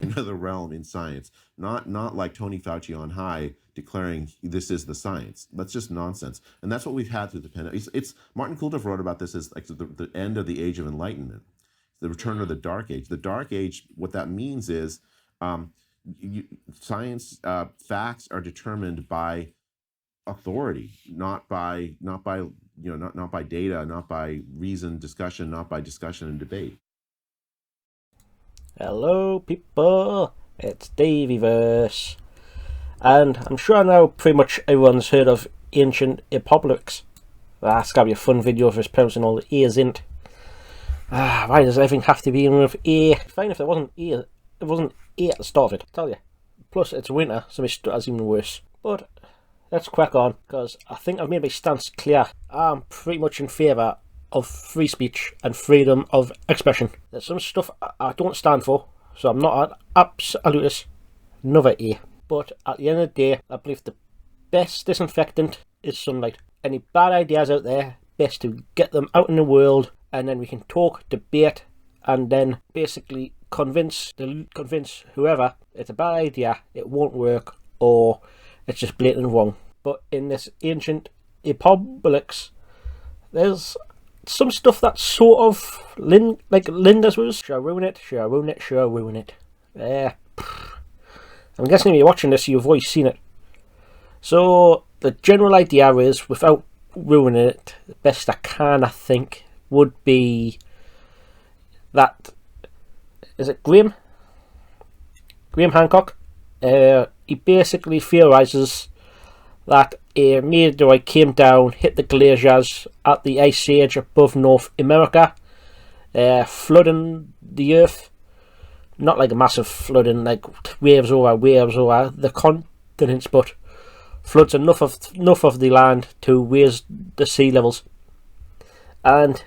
Another realm in science, not like Tony Fauci on high declaring this is the science. That's just nonsense, and that's what we've had through the pandemic. It's Martin Kuldeff wrote about this as like the end of the age of enlightenment, the return of the dark age. The dark age, what that means is science facts are determined by authority, not by not by data, not by reasoned discussion, not by discussion and debate. Hello people, it's Daveyverse, and I'm sure now pretty much everyone's heard of ancient Republics. That's gotta be a fun video if it's pronouncing all the A's in it. Why does everything have to be in with A? Fine if there wasn't A, it wasn't A at the start of it, I tell you. Plus it's winter, so that's even worse. But let's crack on, because I think I've made my stance clear. I'm pretty much in favour of free speech and freedom of expression. There's some stuff I don't stand for, so I'm not an absolutist, another A. But at the end of the day, I believe the best disinfectant is sunlight. Any bad ideas out there, best to get them out in the world, and then we can talk, debate, and then basically convince whoever it's a bad idea, it won't work, or it's just blatant wrong. But in this ancient republics, there's some stuff that's sort of like Linda's was. Should I ruin it? Should I ruin it? Should I ruin it? I'm guessing if you're watching this, you've already seen it. So the general idea is, without ruining it, the best I can, I think, would be that, is it Graham Hancock? He basically theorises that a meteorite came down, hit the glaciers at the ice age above North America, flooding the earth. Not like a massive flooding, like waves over the continents, but floods enough of the land to raise the sea levels. And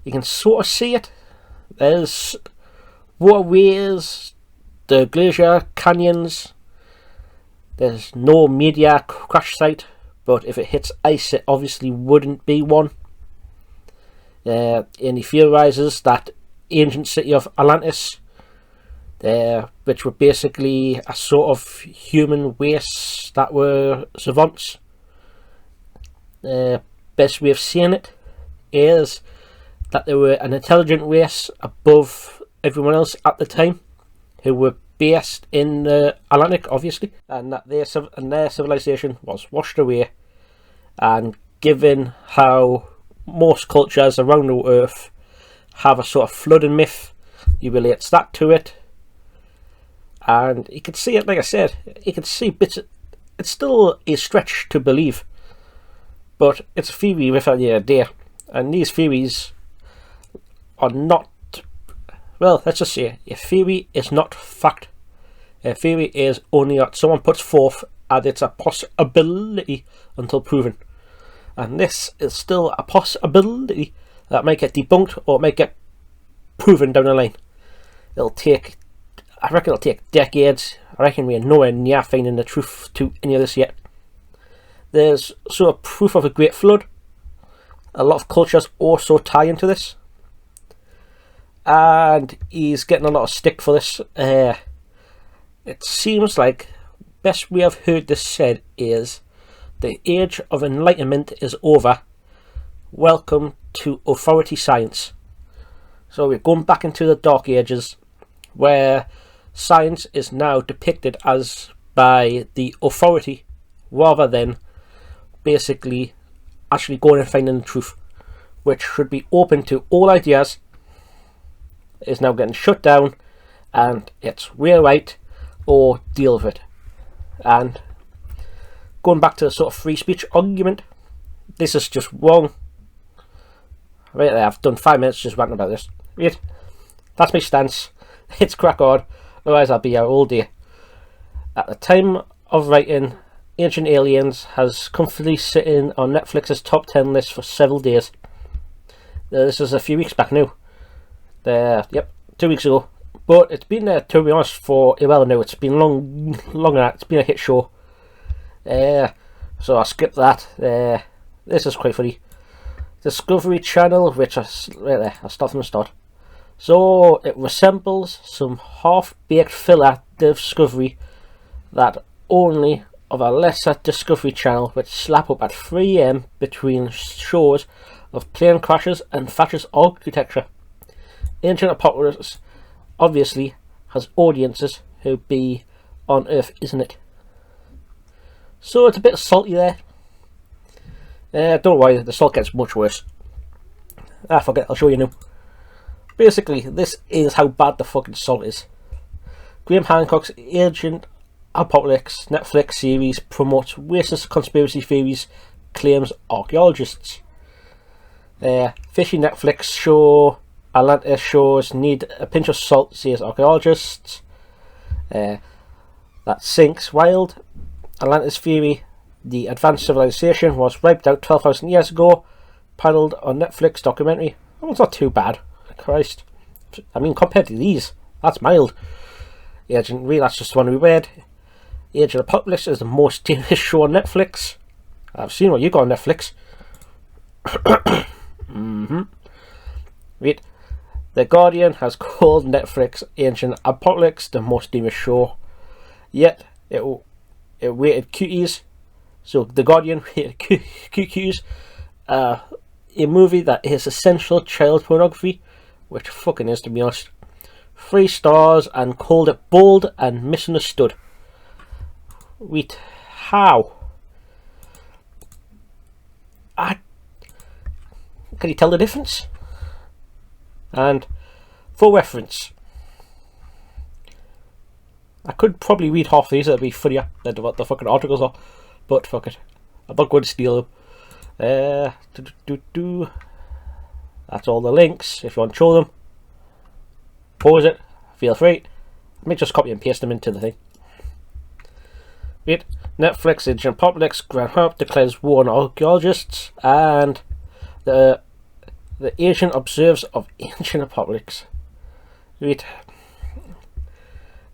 you can sort of see it. There's waterways, the glacier canyons. There's no meteor crash site, but if it hits ice, it obviously wouldn't be one. And he theorises that ancient city of Atlantis, which were basically a sort of human race that were savants. Best way of seeing it is that they were an intelligent race above everyone else at the time, who were based in the Atlantic, obviously, and that their civilization was washed away. And given how most cultures around the earth have a sort of flooding myth, he relates that to it. And you can see it, like I said, you can see bits. It's still a stretch to believe, but it's a theory without the idea. And these theories are not, well, let's just say, a theory is not fact. A theory is only what someone puts forth, and it's a possibility until proven. And this is still a possibility that might get debunked or might get proven down the line. I reckon it'll take decades. I reckon we're nowhere near finding the truth to any of this yet. There's sort of proof of a great flood. A lot of cultures also tie into this. And he's getting a lot of stick for this. It seems like best way I've heard this said is, the age of enlightenment is over. Welcome to authority science. So we're going back into the dark ages, where science is now depicted as by the authority, rather than basically actually going and finding the truth, which should be open to all ideas, is now getting shut down, and it's rewrite or deal with it. And going back to the sort of free speech argument, this is just wrong. Right there, I've done 5 minutes just ranting about this. Right, that's my stance. It's crack on, otherwise I'll be here all day. At the time of writing, Ancient Aliens has comfortably sitting on Netflix's top 10 list for several days. This is a few weeks back now. 2 weeks ago. But it's been there, to be honest, for a while now. It's been longer. It's been a hit show. So I skipped that. This is quite funny. Discovery Channel, which I start from the start. So it resembles some half-baked filler discovery that only of a lesser Discovery Channel which slap up at 3 AM between shows of plane crashes and fascist architecture. Ancient Apocalypse obviously has audiences who be on Earth, isn't it? So it's a bit salty there. Don't worry, the salt gets much worse. Forget, I'll show you now. Basically, this is how bad the fucking salt is. Graham Hancock's Agent Apocalypse Netflix series promotes racist conspiracy theories, claims archaeologists. Fishy Netflix show Atlantis shows need a pinch of salt, says archaeologists. That sinks wild. Atlantis theory, the advanced civilization was wiped out 12,000 years ago. Panelled on Netflix documentary. That one's not too bad. Christ. I mean, compared to these, that's mild. Agent Real, that's just one we read. Age of Apocalypse is the most dangerous show on Netflix. I've seen what you got on Netflix. Wait. The Guardian has called Netflix Ancient Apocalypse the most dangerous show. Yet, it rated Cuties. So, The Guardian rated Cuties a movie that is essential child pornography, which fucking is, to be honest. 3 stars and called it bold and misunderstood. Wait, how? Can you tell the difference? And for reference, I could probably read half these, it'd be funnier than what the fucking articles are, but fuck it, I'm not going to steal them. That's all the links. If you want to show them, pause it, feel free. Let me just copy and paste them into the thing. Wait, Netflix Ancient Apocalypse, Grand Harp declares war on archaeologists, and the Asian observes of Ancient Apocalypse. Wait,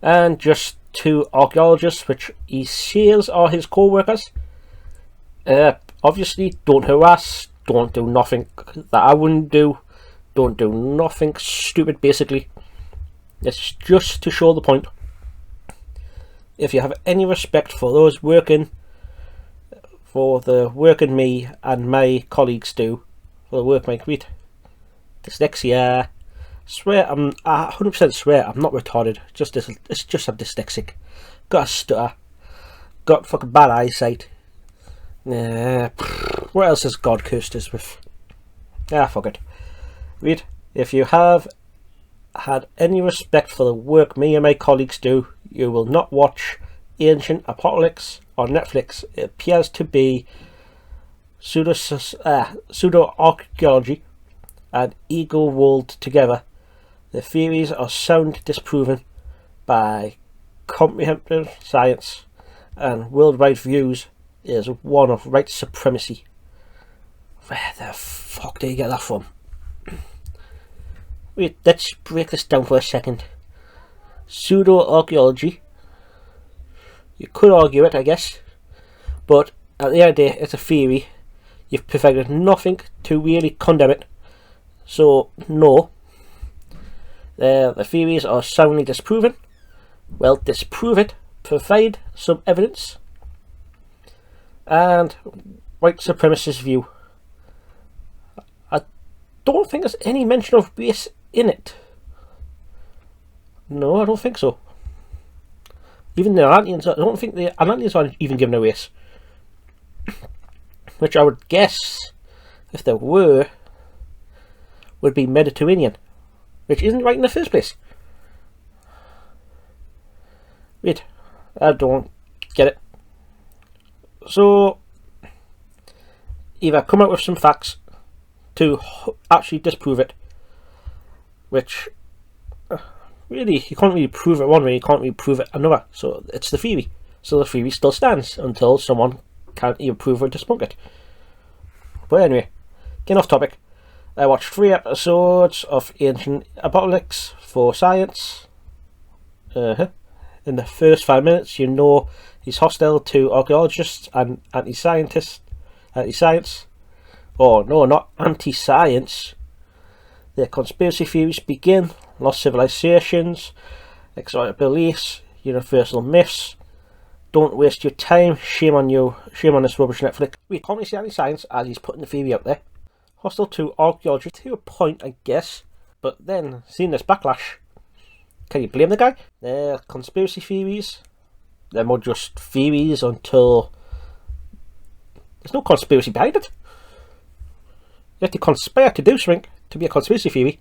and just 2 archaeologists, which he says are his co-workers. Obviously, don't harass, don't do nothing that I wouldn't do, don't do nothing stupid, basically. It's just to show the point. If you have any respect for those working, for the work in me and my colleagues do, for the work my read, dyslexia, swear, I 100% swear I'm not retarded, it's just I'm dyslexic, got a stutter, got fucking bad eyesight. What else has God cursed us with? Fuck it. Read, if you have had any respect for the work me and my colleagues do, you will not watch Ancient Apocalypse on Netflix. It appears to be pseudo-archaeology and ego rolled together. The theories are sound disproven by comprehensive science, and worldwide views is one of white supremacy. Where the fuck did you get that from? Wait, let's break this down for a second. Pseudo-archaeology. You could argue it, I guess. But at the end of the day, it's a theory. You've provided nothing to really condemn it. So, no. The theories are soundly disproven. Well, disprove it. Provide some evidence. And white supremacist view. I don't think there's any mention of race in it. No, I don't think so. Even the Atlanteans, I don't think the Atlanteans are even given a race. Which I would guess, if there were, would be Mediterranean. Which isn't right in the first place. Wait, I don't get it. So, either come out with some facts to actually disprove it, which really you can't really prove it one way, you can't really prove it another. So it's the theory. So the theory still stands until someone can't either prove or debunk it. But anyway, getting off topic. I watched 3 episodes of Ancient Apocalypse for science. In the first 5 minutes, you know he's hostile to archaeologists and anti-science. Oh no, not anti-science. The conspiracy theories begin: lost civilizations, exotic beliefs, universal myths. Don't waste your time. Shame on you. Shame on this rubbish Netflix. We can't see any science as he's putting the theory out there. Hostile to archaeology to a point, I guess. But then, seeing this backlash, can you blame the guy? They're conspiracy theories. They're more just theories until there's no conspiracy behind it. You have to conspire to do something to be a conspiracy theory.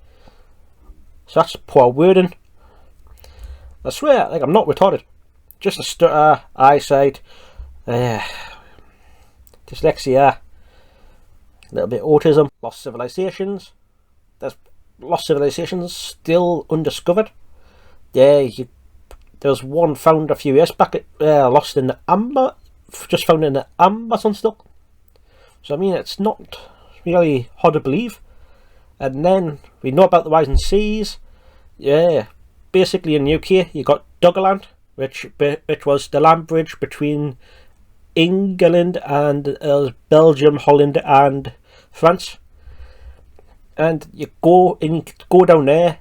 So that's poor wording. I swear, like, I'm not retarded. Just a stutter, eyesight, dyslexia, a little bit autism. Lost civilizations. There's lost civilizations still undiscovered. Yeah, there was one found a few years back, lost in the amber, just found in the Amazon still. So I mean, it's not really hard to believe. And then we know about the rising seas. Yeah, basically in the UK you got Doggerland, which was the land bridge between England and Belgium, Holland and France. And you go down there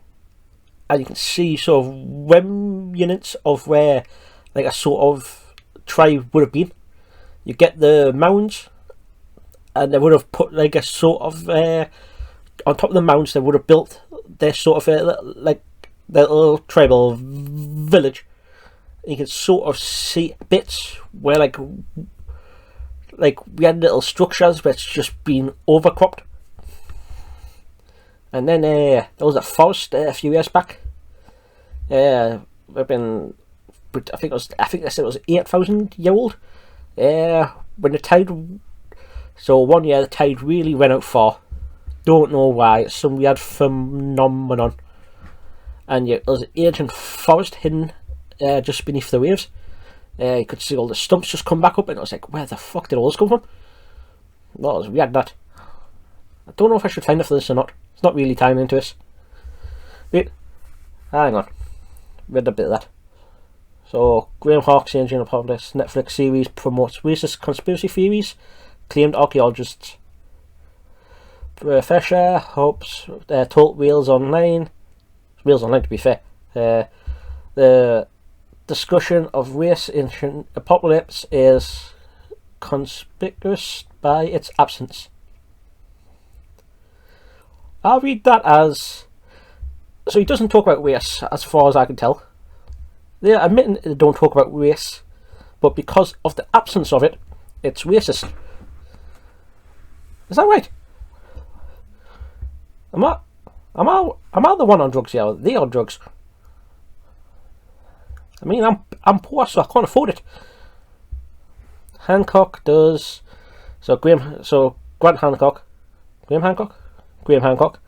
and you can see sort of remnants of where like a sort of tribe would have been. You get the mounds, and they would have put like a sort of on top of the mounds they would have built their sort of like their little tribal village. And you can sort of see bits where like we had little structures but it's just been overcropped. And then there was a forest a few years back. I think they said it was 8,000 year old. When the tide, so one year the tide really went out far. Don't know why. It's some weird phenomenon. And there was an ancient forest hidden just beneath the waves. You could see all the stumps just come back up, and it was like, where the fuck did all this come from? No, it was weird, that. I don't know if I should find it for this or not. It's not really tying into this. Wait, hang on. Read a bit of that. So, Graham Hawke's Engine of Politics Netflix series promotes racist conspiracy theories, claimed archaeologists. Professor hopes told Wales Online to be fair. The discussion of race in apocalypse is conspicuous by its absence. I'll read that as, so he doesn't talk about race as far as I can tell. They're admitting they don't talk about race, but because of the absence of it, it's racist. Is that right? Am I the one on drugs here? They on drugs. I mean, I'm poor, so I can't afford it. Hancock does. Graham Hancock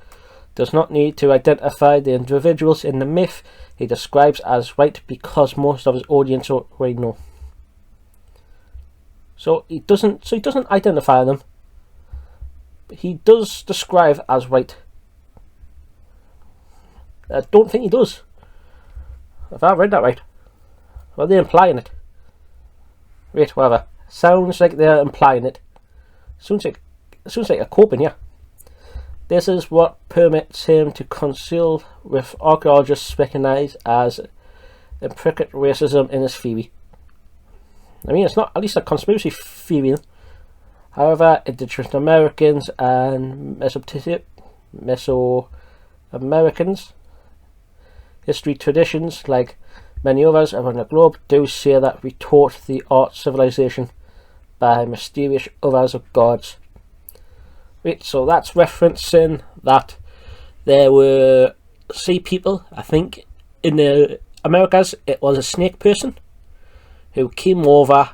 does not need to identify the individuals in the myth he describes as right because most of his audience already know. So he doesn't identify them. But he does describe as right. I don't think he does. If I read that right. Well, they're implying it. Wait, whatever. Sounds like they're implying it. Sounds like a coping, yeah. This is what permits him to conceal with archaeologists recognise as implicit racism in his theory. I mean, it's not at least a conspiracy theory. However, Indigenous Americans and Mesoamericans history traditions, like many others around the globe, do say that we taught the art civilization by mysterious others of gods. Wait, so that's referencing that there were sea people, I think in the Americas it was a snake person who came over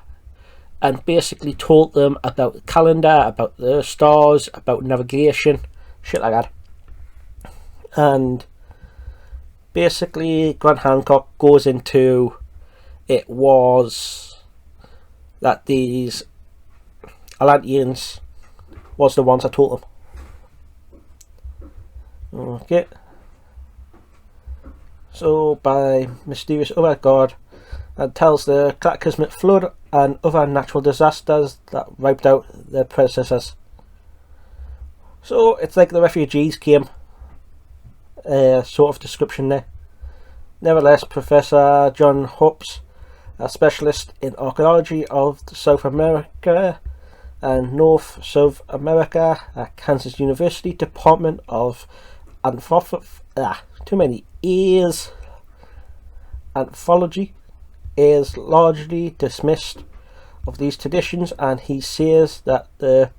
and basically told them about the calendar, about the stars, about navigation, shit like that. And basically Grant Hancock goes into it was that these Atlanteans was the ones that told them. Okay. So by mysterious other god, and tells the cataclysmic flood and other natural disasters that wiped out their predecessors. So it's like the refugees came sort of description there. Nevertheless, Professor John Hobbs, a specialist in archaeology of South America and North-South America at Kansas University Department of Anthropology, is largely dismissed of these traditions, and he says that the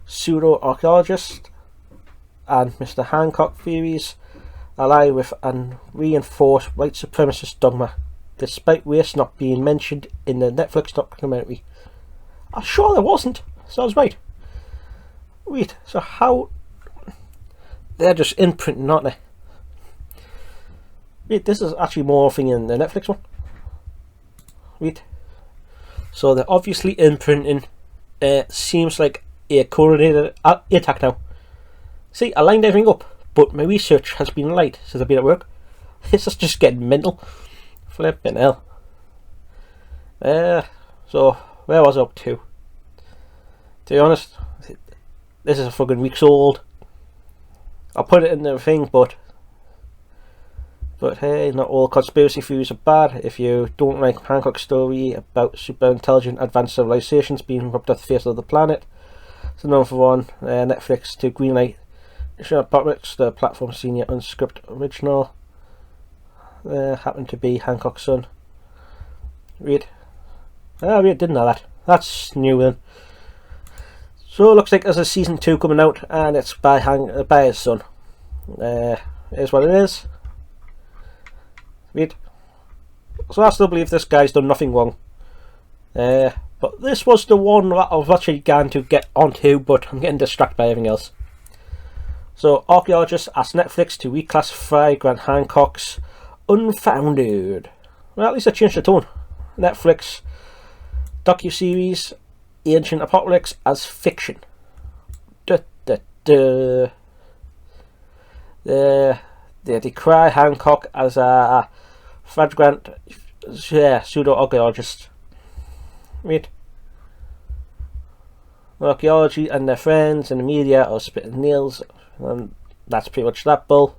pseudo-archaeologist and Mr. Hancock theories ally with and reinforce white supremacist dogma, despite race not being mentioned in the Netflix documentary. I'm sure there wasn't, so I was right. Wait, so how... They're just imprinting, aren't they? Wait, this is actually more thing in the Netflix one. Wait. So they're obviously imprinting. Seems like a coordinated attack now. See, I lined everything up, but my research has been light since I've been at work. This is just getting mental. Flipping hell. So, where was I up to? To be honest, this is a fucking week's old. I'll put it in the thing, but hey, not all conspiracy theories are bad. If you don't like Hancock's story about super intelligent advanced civilizations being rubbed off the face of the planet, it's another one. Netflix to greenlight Bhattacharya, the platform senior unscripted original. Happened to be Hancock's son. Read. Read didn't know that. That's new then. So it looks like there's a season 2 coming out, and it's by his son. Here's what it is. Read. So I still believe this guy's done nothing wrong. But this was the one that I've actually going to get onto, but I'm getting distracted by everything else. So archaeologists ask Netflix to reclassify Grant Hancock's Unfounded. Well, at least I changed the tone. Netflix docuseries Ancient Apocalypse as fiction. They decry Hancock as a flagrant pseudo-archaeologist. Read. Archaeology and their friends in the media are spitting nails, and that's pretty much that bull.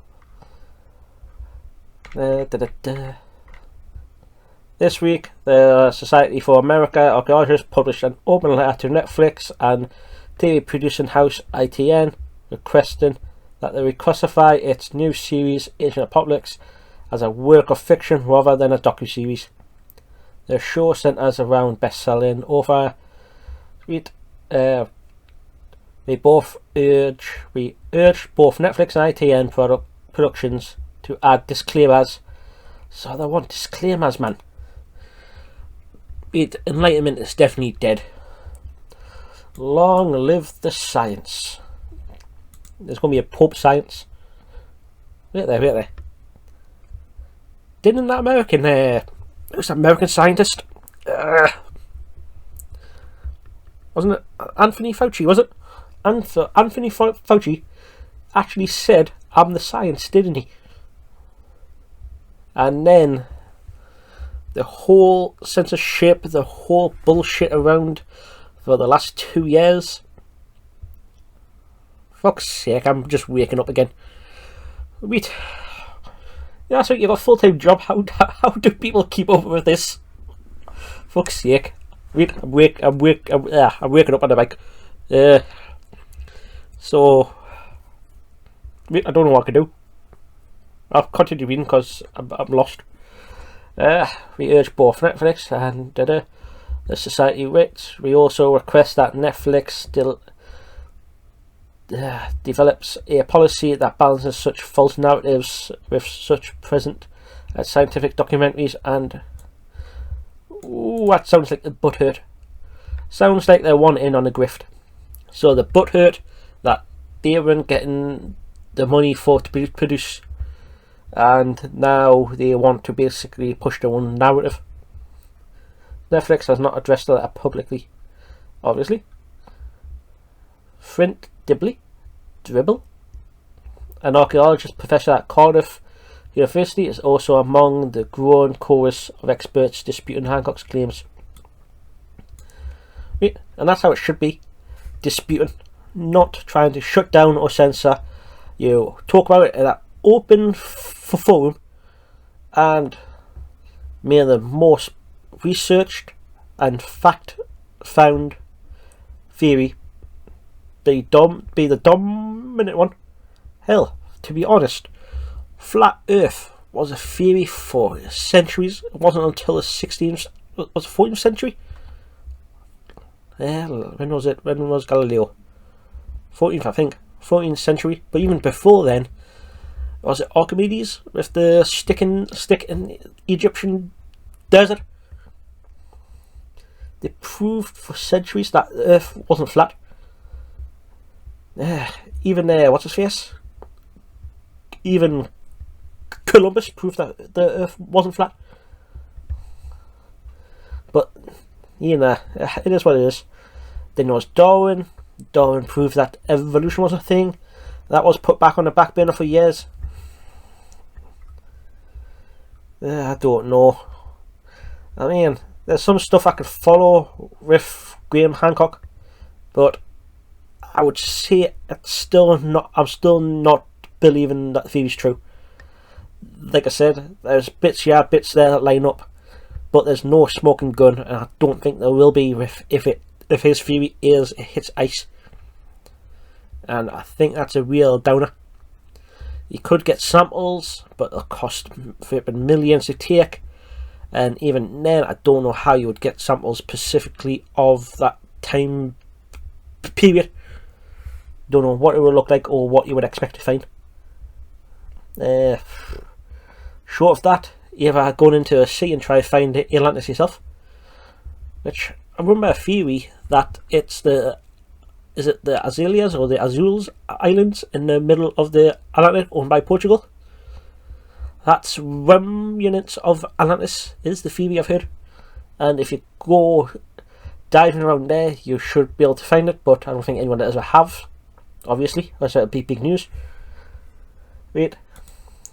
This week, the Society for American Archaeologists published an open letter to Netflix and TV producing house ITN requesting that they reclassify its new series Ancient Apocalypse as a work of fiction rather than a docuseries. The show centers around best-selling author. We urge both Netflix and ITN productions to add disclaimers. So they want disclaimers, man. Enlightenment is definitely dead. Long live the science. There's going to be a Pope science. Wait there. Didn't that American, it was an American scientist, wasn't it? Anthony Fauci, was it? Anthony Fauci actually said, "I'm the science," didn't he? And then the whole censorship, the whole bullshit around for the last 2 years. Fuck's sake, I'm just waking up again. Wait. Yeah, so you have a full-time job. How do people keep up with this? Fuck's sake. Wait, I'm waking up on the mic. So wait, I don't know what I can do. I'll continue reading because I'm lost. We urge both Netflix and the Society wits. We also request that Netflix still develops a policy that balances such false narratives with such present scientific documentaries and... Ooh, that sounds like the butthurt. Sounds like they're one in on a grift. So the butthurt that they weren't getting the money for to produce, and now they want to basically push their own narrative. Netflix has not addressed that publicly, obviously. Flint Dribble, an archaeologist professor at Cardiff University, is also among the growing chorus of experts disputing Hancock's claims. And that's how it should be. Disputing, not trying to shut down or censor. You talk about it in an open for forum and may the most researched and fact-found theory be the dominant one. Hell, to be honest, flat Earth was a theory for centuries. It wasn't until the 14th century. When was it? When was Galileo? 14th, I think. 14th century. But even before then, was it Archimedes with the stick in the Egyptian desert? They proved for centuries that the Earth wasn't flat. Even what's his face? Even Columbus proved that the Earth wasn't flat. But it is what it is. Then there was Darwin. Darwin proved that evolution was a thing. That was put back on the back burner for years. I don't know. I mean, there's some stuff I could follow with Graham Hancock, but I would say I'm still not believing that the theory's true. Like I said, there's bits there that line up, but there's no smoking gun, and I don't think there will be if his theory hits ice. And I think that's a real downer. You could get samples, but they'll cost flipping millions to take, and even then I don't know how you would get samples specifically of that time period. Don't know what it would look like or what you would expect to find. Short of that, you ever gone into a sea and try to find Atlantis yourself? Which I remember a theory that it's the Azaleas or the Azores Islands in the middle of the Atlantic owned by Portugal. That's remnants of Atlantis is the theory I've heard. And if you go diving around there, you should be able to find it, but I don't think anyone ever have. Obviously, that's a big news. Wait,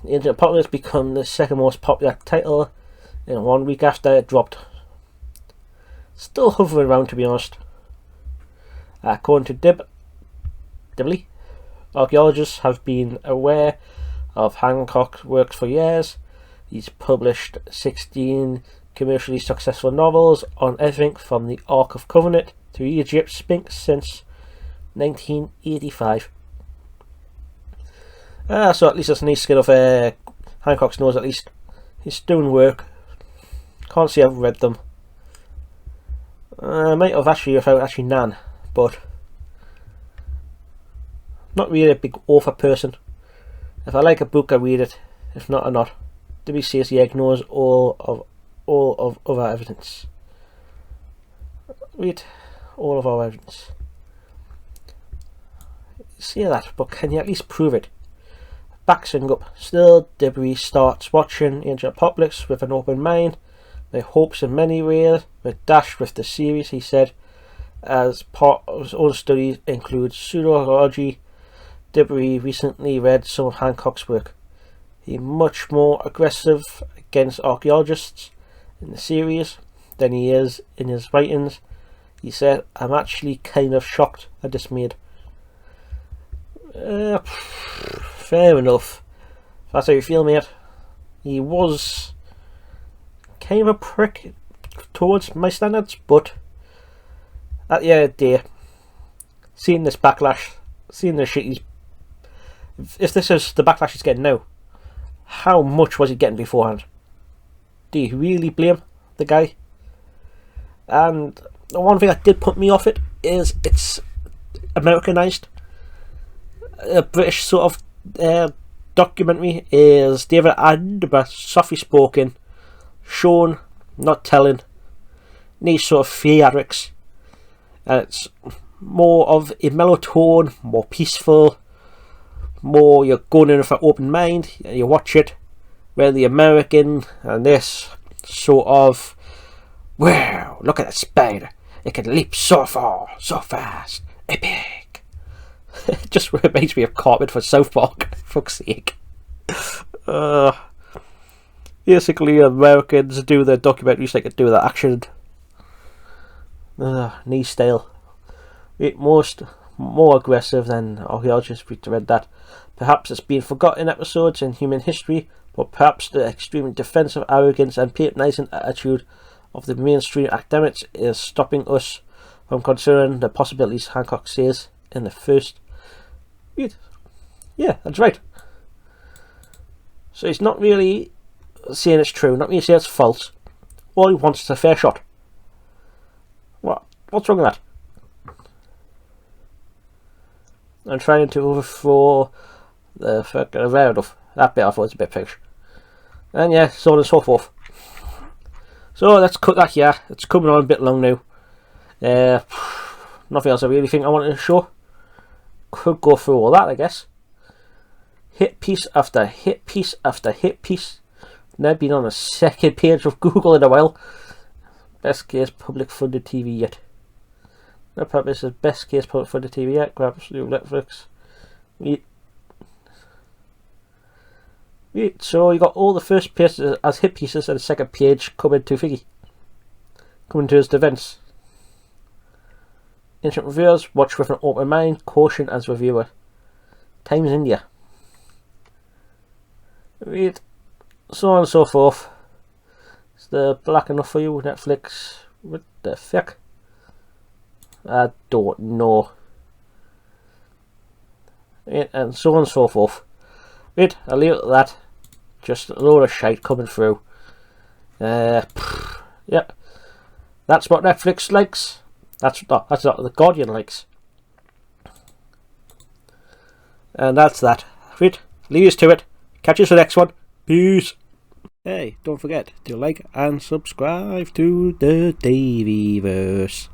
Age of Apocalypse become the second most popular title in 1 week after it dropped. Still hovering around, to be honest. According to Dibley, archaeologists have been aware of Hancock's works for years. He's published 16 commercially successful novels on everything from the Ark of Covenant to Egypt's Sphinx since 1985. So at least that's a nice skill of Hancock's nose. At least he's doing work. Can't say I've read them. I might have actually without actually Nan, but not really a big author person. If I like a book, I read it. If not, I'm not. W says he ignores all of other evidence. Read all of our evidence. Say that, but can you at least prove it? Backing up. Still, Debris starts watching Ancient Apocalypse with an open mind. Their hopes in many ways were dashed with the series, he said, as part of his own studies include pseudoarchaeology. Debris recently read some of Hancock's work. He's much more aggressive against archaeologists in the series than he is in his writings. He said, I'm actually kind of shocked and dismayed. Fair enough. If that's how you feel, mate. He was kind of a prick towards my standards, but at the end of the day, seeing this backlash, seeing the shit if this is the backlash he's getting now, how much was he getting beforehand? Do you really blame the guy? And the one thing that did put me off it is it's Americanized. A British sort of documentary is David Attenborough, softly spoken, shown, not telling, these sort of theatrics. And it's more of a mellow tone, more peaceful, more you're going in with an open mind and you watch it, where the American and this sort of, wow, look at that spider, it can leap so far, so fast, epic. Just reminds me of Cartman for South Park, fuck's sake. Basically, Americans do their documentaries like they do their action. Knee style. More aggressive than archaeologists. We read that. Perhaps it's been forgotten episodes in human history, but perhaps the extremely defensive arrogance and patronising attitude of the mainstream academics is stopping us from considering the possibilities Hancock says in the first read. Yeah, that's right. So he's not really saying it's true, not really saying it's false. All he wants is a fair shot. What's wrong with that? I'm trying to overthrow the fucking enough. That bit I thought was a bit fish. And yeah, so on and so forth. So let's cut that here. It's coming on a bit long now. Nothing else I really think I wanted to show. Could go through all that, I guess. Hit piece after hit piece after hit piece. Never been on a second page of Google in a while. Best case public funded TV yet. No problem, this is best case public funded TV yet. Grab new Netflix. Right, so you got all the first pieces as hit pieces and the second page coming to Figgy. Coming to his defence. Ancient reviewers, watch with an open mind, caution as reviewer. Times India. Right, so on and so forth. Is the black enough for you, Netflix? What the fuck? I don't know. Right, and so on and so forth. Right, I'll leave it at that. Just a load of shite coming through. Yeah. That's what Netflix likes. That's not the Guardian likes. And that's that. Right, leave us to it. Catch you for the next one. Peace. Hey, don't forget to like and subscribe to the Davyverse.